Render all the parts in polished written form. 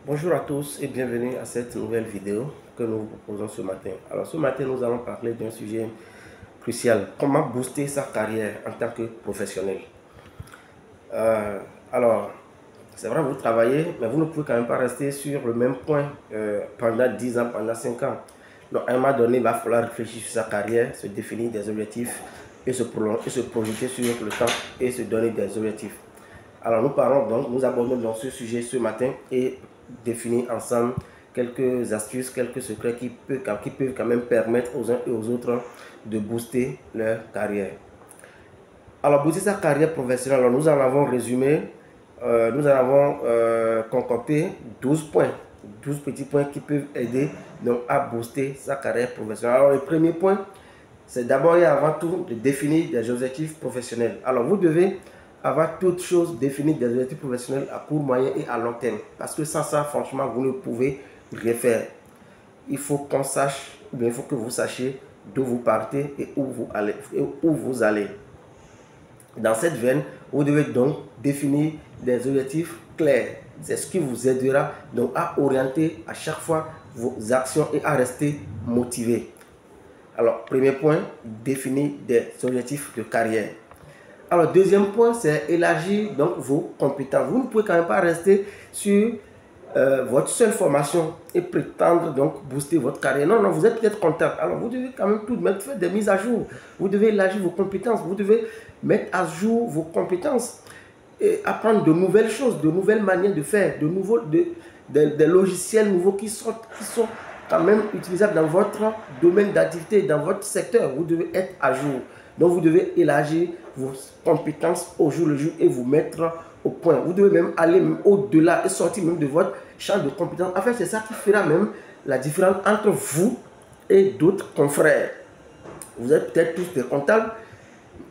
Bonjour à tous et bienvenue à cette nouvelle vidéo que nous vous proposons ce matin. Alors ce matin, nous allons parler d'un sujet crucial. Comment booster sa carrière en tant que professionnel. Euh, alors, c'est vrai, vous travaillez, mais vous ne pouvez quand même pas rester sur le même point pendant 10 ans, pendant 5 ans. Donc, à un moment donné, il va falloir réfléchir sur sa carrière, se définir des objectifs et se projeter sur le temps et se donner des objectifs. Alors, nous abordons dans ce sujet ce matin et définir ensemble quelques astuces, quelques secrets qui peuvent quand même permettre aux uns et aux autres de booster leur carrière. Alors, booster sa carrière professionnelle, alors nous en avons résumé, nous en avons concocté 12 points, 12 petits points qui peuvent aider donc, à booster sa carrière professionnelle. Alors, le premier point, c'est d'abord et avant tout de définir des objectifs professionnels. Alors, vous devez avoir toutes choses définies des objectifs professionnels à court, moyen et à long terme. Parce que sans ça, franchement, vous ne pouvez rien faire. Il faut qu'on sache, ou bien il faut que vous sachiez d'où vous partez et où vous allez. Dans cette veine, vous devez donc définir des objectifs clairs. C'est ce qui vous aidera donc à orienter à chaque fois vos actions et à rester motivé. Alors, premier point, définir des objectifs de carrière. Alors, deuxième point, c'est élargir donc vos compétences. Vous ne pouvez quand même pas rester sur votre seule formation et prétendre donc booster votre carrière. Non, non, vous êtes peut-être comptable. Alors, vous devez quand même tout mettre, faire des mises à jour. Vous devez élargir vos compétences. Vous devez mettre à jour vos compétences et apprendre de nouvelles choses, de nouvelles manières de faire, des logiciels nouveaux qui sont quand même utilisables dans votre domaine d'activité, dans votre secteur. Vous devez être à jour. Donc, vous devez élargir vos compétences au jour le jour et vous mettre au point. Vous devez même aller au-delà et sortir même de votre champ de compétences. En fait, c'est ça qui fera même la différence entre vous et d'autres confrères. Vous êtes peut-être tous des comptables.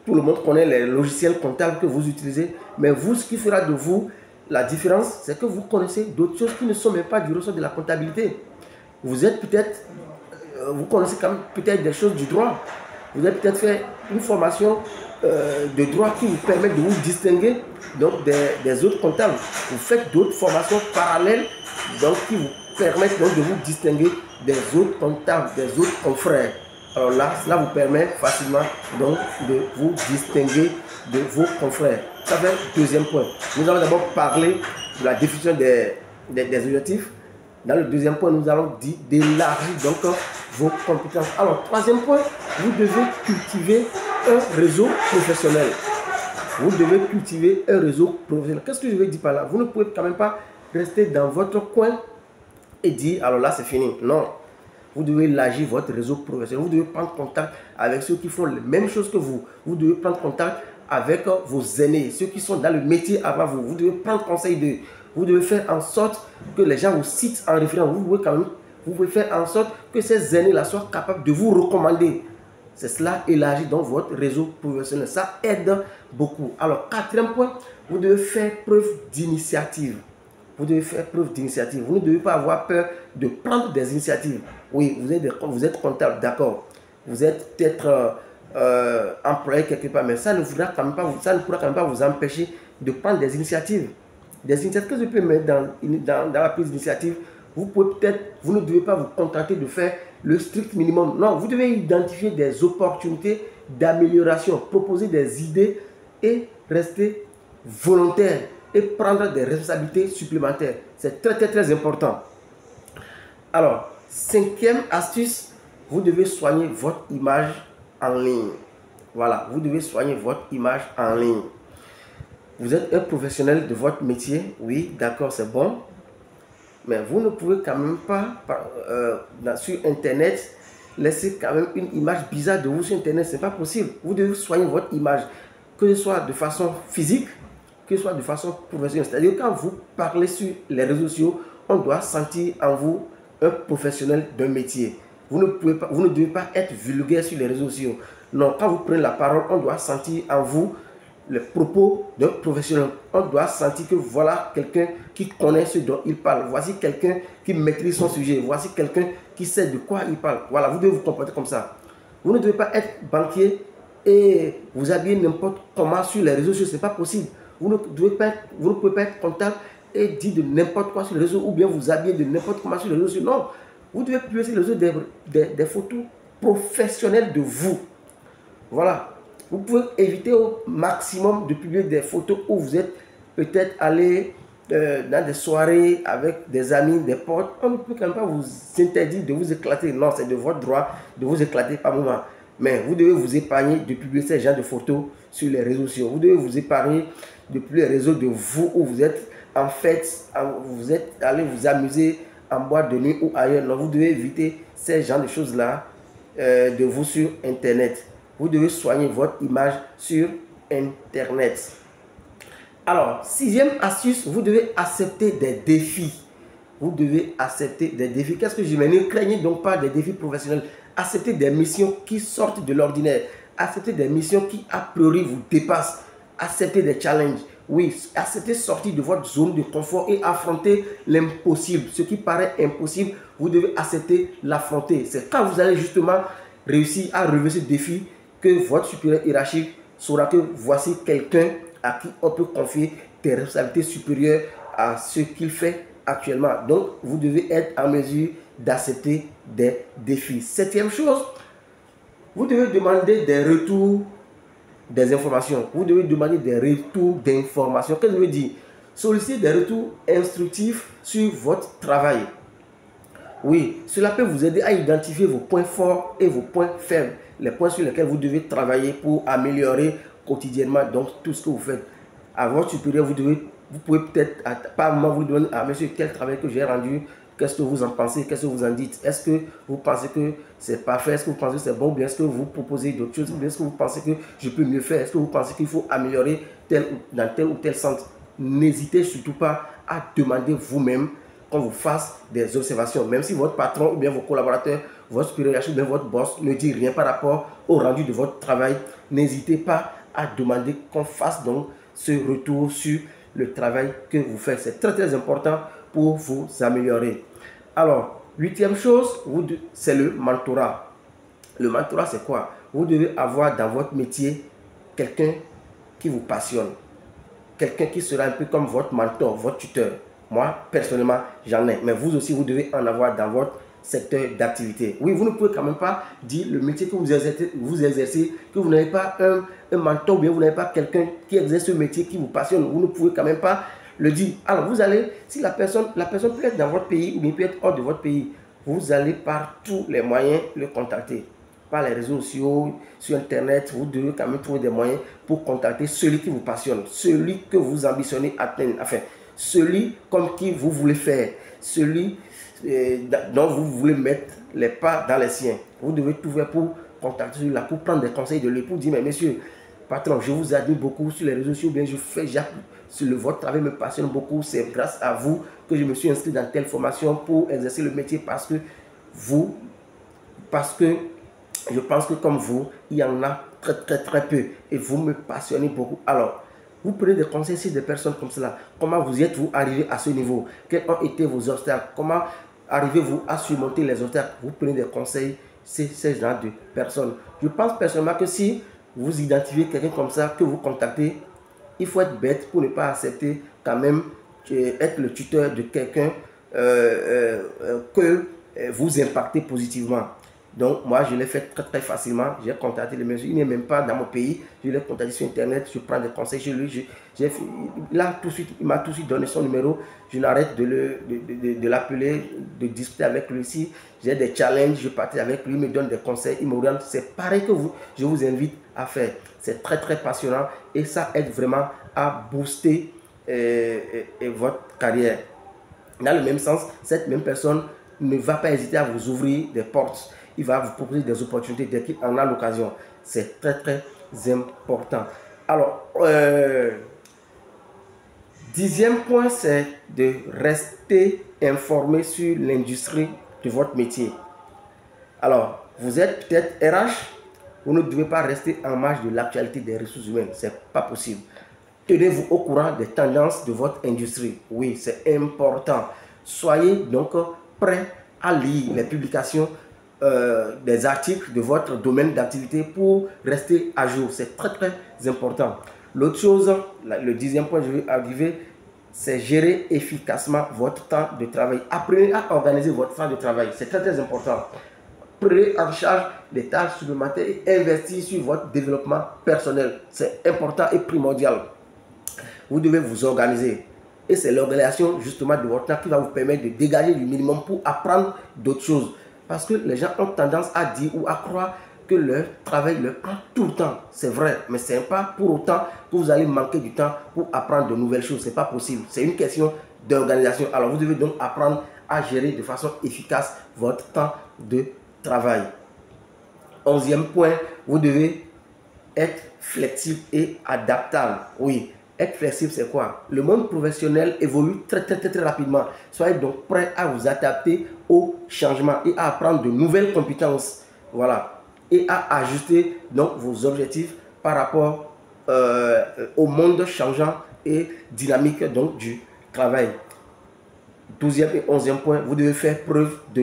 Tout le monde connaît les logiciels comptables que vous utilisez. Mais vous, ce qui fera de vous la différence, c'est que vous connaissez d'autres choses qui ne sont même pas du ressort de la comptabilité. Vous êtes peut-être, vous connaissez quand même peut-être des choses du droit. Vous avez peut-être fait une formation de droit qui vous permet de vous distinguer donc, des autres comptables. Vous faites d'autres formations parallèles donc, qui vous permettent donc, de vous distinguer des autres comptables, des autres confrères. Alors là, cela vous permet facilement donc, de vous distinguer de vos confrères. Ça fait le deuxième point. Nous allons d'abord parler de la définition des objectifs. Dans le deuxième point, nous allons dire d'élargir donc vos compétences. Alors, troisième point, vous devez cultiver un réseau professionnel. Vous devez cultiver un réseau professionnel. Qu'est-ce que je veux dire par là? Vous ne pouvez quand même pas rester dans votre coin et dire, alors là, c'est fini. Non. Vous devez élargir votre réseau professionnel. Vous devez prendre contact avec ceux qui font les mêmes choses que vous. Vous devez prendre contact avec vos aînés, ceux qui sont dans le métier avant vous. Vous devez prendre conseil d'eux. Vous devez faire en sorte que les gens vous citent en référence. Vous pouvez faire en sorte que ces aînés-là soient capables de vous recommander. C'est cela, élargir donc votre réseau professionnel. Ça aide beaucoup. Alors, quatrième point, vous devez faire preuve d'initiative. Vous devez faire preuve d'initiative. Vous ne devez pas avoir peur de prendre des initiatives. Oui, vous êtes comptable, d'accord. Vous êtes peut-être employé quelque part, mais ça ne pourra quand même pas vous empêcher de prendre des initiatives. Des initiatives que je peux mettre dans la prise d'initiative. Vous ne devez pas vous contenter de faire le strict minimum. Non, vous devez identifier des opportunités d'amélioration, proposer des idées et rester volontaire et prendre des responsabilités supplémentaires. C'est très, très, très important. Alors, cinquième astuce, vous devez soigner votre image en ligne. Voilà, vous devez soigner votre image en ligne. Vous êtes un professionnel de votre métier, oui, d'accord, c'est bon. Mais vous ne pouvez quand même pas, sur Internet, laisser quand même une image bizarre de vous sur Internet. Ce n'est pas possible. Vous devez soigner votre image, que ce soit de façon physique, que ce soit de façon professionnelle. C'est-à-dire quand vous parlez sur les réseaux sociaux, on doit sentir en vous un professionnel d'un métier. Vous ne devez pas être vulgaire sur les réseaux sociaux. Non, quand vous prenez la parole, on doit sentir en vous les propos d'un professionnel. On doit sentir que voilà quelqu'un qui connaît ce dont il parle. Voici quelqu'un qui maîtrise son sujet. Voici quelqu'un qui sait de quoi il parle. Voilà, vous devez vous comporter comme ça. Vous ne devez pas être banquier et vous habiller n'importe comment sur les réseaux sociaux. Ce n'est pas possible. Vous ne pouvez pas être comptable et dire de n'importe quoi sur les réseaux ou bien vous habiller de n'importe comment sur les réseaux. Non, vous devez publier sur les réseaux des photos professionnelles de vous. Voilà. Vous pouvez éviter au maximum de publier des photos où vous êtes peut-être allé dans des soirées avec des amis, des potes. On ne peut quand même pas vous interdire de vous éclater. Non, c'est de votre droit de vous éclater par moment. Mais vous devez vous épargner de publier ces genres de photos sur les réseaux sociaux. Vous devez vous épargner de publier les réseaux de vous où vous êtes en fête, vous êtes allé vous amuser en boîte de nuit ou ailleurs. Non, vous devez éviter ces genres de choses-là de vous sur Internet. Vous devez soigner votre image sur Internet. Alors, sixième astuce, vous devez accepter des défis. Vous devez accepter des défis. Qu'est-ce que je mets? Ne craignez donc pas des défis professionnels. Acceptez des missions qui sortent de l'ordinaire. Acceptez des missions qui, a priori, vous dépassent. Acceptez des challenges. Oui, acceptez de sortir de votre zone de confort et affronter l'impossible. Ce qui paraît impossible, vous devez accepter l'affronter. C'est quand vous allez justement réussir à relever ce défi que votre supérieur hiérarchique saura que voici quelqu'un à qui on peut confier des responsabilités supérieures à ce qu'il fait actuellement. Donc, vous devez être en mesure d'accepter des défis. Septième chose, vous devez demander des retours des informations. Vous devez demander des retours d'informations. Qu'est-ce que je veux dire? Sollicitez des retours instructifs sur votre travail. Oui, cela peut vous aider à identifier vos points forts et vos points faibles, les points sur lesquels vous devez travailler pour améliorer quotidiennement donc tout ce que vous faites. À votre supérieur, vous pouvez peut-être, par moment, vous demander, ah monsieur, quel travail que j'ai rendu, qu'est-ce que vous en pensez, qu'est-ce que vous en dites? Est-ce que vous pensez que c'est parfait? Est-ce que vous pensez que c'est bon? Ou bien est-ce que vous proposez d'autres choses? Ou bien est-ce que vous pensez que je peux mieux faire? Est-ce que vous pensez qu'il faut améliorer dans tel ou tel sens? N'hésitez surtout pas à demander vous-même qu'on vous fasse des observations. Même si votre patron ou bien vos collaborateurs, votre supérieur ou bien votre boss ne dit rien par rapport au rendu de votre travail, n'hésitez pas à demander qu'on fasse donc ce retour sur le travail que vous faites. C'est très très important pour vous améliorer. Alors, huitième chose, c'est le mentorat. Le mentorat, c'est quoi? Vous devez avoir dans votre métier quelqu'un qui vous passionne. Quelqu'un qui sera un peu comme votre mentor, votre tuteur. Moi, personnellement, j'en ai. Mais vous aussi, vous devez en avoir dans votre secteur d'activité. Oui, vous ne pouvez quand même pas dire le métier que vous exercez, que vous n'avez pas un mentor, ou bien vous n'avez pas quelqu'un qui exerce ce métier qui vous passionne. Vous ne pouvez quand même pas le dire. Alors, vous allez, si la personne peut être dans votre pays ou bien peut être hors de votre pays, vous allez par tous les moyens le contacter. Par les réseaux sociaux, sur Internet, vous devez quand même trouver des moyens pour contacter celui qui vous passionne, celui que vous ambitionnez atteindre, enfin, celui comme qui vous voulez faire, celui dont vous voulez mettre les pas dans les siens. Vous devez tout faire pour contacter celui-là, pour prendre des conseils de lui, pour dire, mais monsieur, patron, je vous admire beaucoup sur les réseaux sociaux, bien je fais, votre travail me passionne beaucoup, c'est grâce à vous que je me suis inscrit dans telle formation pour exercer le métier parce que je pense que comme vous, il y en a très très très peu et vous me passionnez beaucoup. Alors, vous prenez des conseils sur des personnes comme cela. Comment vous êtes-vous arrivé à ce niveau? Quels ont été vos obstacles? Comment arrivez-vous à surmonter les obstacles? Vous prenez des conseils sur ces genres de personnes. Je pense personnellement que si vous identifiez quelqu'un comme ça que vous contactez, il faut être bête pour ne pas accepter quand même être le tuteur de quelqu'un que vous impactez positivement. Donc, moi, je l'ai fait très, très facilement. J'ai contacté le monsieur. Il n'est même pas dans mon pays. Je l'ai contacté sur Internet. Je prends des conseils chez lui. Il m'a tout de suite donné son numéro. Je n'arrête de l'appeler, de discuter avec lui. Si j'ai des challenges, je partage avec lui. Il me donne des conseils. Il m'oriente. C'est pareil que je vous invite à faire. C'est très, très passionnant. Et ça aide vraiment à booster votre carrière. Dans le même sens, cette même personne ne va pas hésiter à vous ouvrir des portes. Il va vous proposer des opportunités dès qu'il en a l'occasion. C'est très, très important. Alors, dixième point, c'est de rester informé sur l'industrie de votre métier. Alors, vous êtes peut-être RH, vous ne devez pas rester en marge de l'actualité des ressources humaines. Ce n'est pas possible. Tenez-vous au courant des tendances de votre industrie. Oui, c'est important. Soyez donc prêt à lire les publications des articles de votre domaine d'activité pour rester à jour. C'est très très important. L'autre chose, le dixième point, je vais arriver, c'est gérer efficacement votre temps de travail. Apprenez à organiser votre temps de travail. C'est très très important. Prenez en charge les tâches supplémentaires et investissez sur votre développement personnel. C'est important et primordial. Vous devez vous organiser. Et c'est l'organisation justement de votre temps qui va vous permettre de dégager du minimum pour apprendre d'autres choses. Parce que les gens ont tendance à dire ou à croire que leur travail leur prend tout le temps. C'est vrai, mais ce n'est pas pour autant que vous allez manquer du temps pour apprendre de nouvelles choses. Ce n'est pas possible. C'est une question d'organisation. Alors vous devez donc apprendre à gérer de façon efficace votre temps de travail. 11e point, vous devez être flexible et adaptable. Oui, être flexible, c'est quoi? Le monde professionnel évolue très rapidement. Soyez donc prêt à vous adapter aux changements et à apprendre de nouvelles compétences. Voilà. Et à ajuster donc vos objectifs par rapport au monde changeant et dynamique donc du travail. 12e et 11e point, vous devez faire preuve de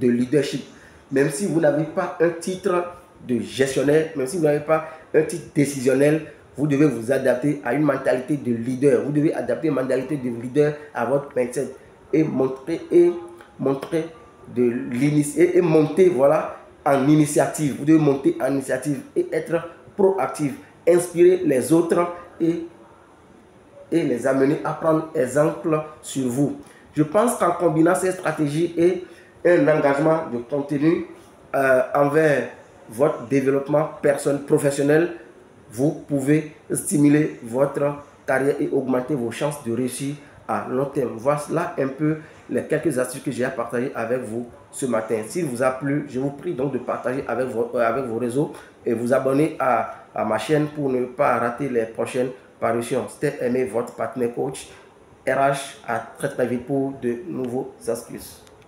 leadership. Même si vous n'avez pas un titre de gestionnaire, même si vous n'avez pas un titre décisionnel, vous devez vous adapter à une mentalité de leader. Vous devez adapter une mentalité de leader à votre mindset et montrer et monter voilà, en initiative. Vous devez monter en initiative et être proactif. Inspirer les autres et les amener à prendre exemple sur vous. Je pense qu'en combinant ces stratégies et un engagement de contenu envers votre développement professionnel, vous pouvez stimuler votre carrière et augmenter vos chances de réussir à long terme. Voilà un peu les quelques astuces que j'ai à partager avec vous ce matin. S'il vous a plu, je vous prie donc de partager avec vos réseaux et vous abonner à ma chaîne pour ne pas rater les prochaines parutions. C'était Aimé, votre partenaire coach RH. À très vite pour de nouveaux astuces.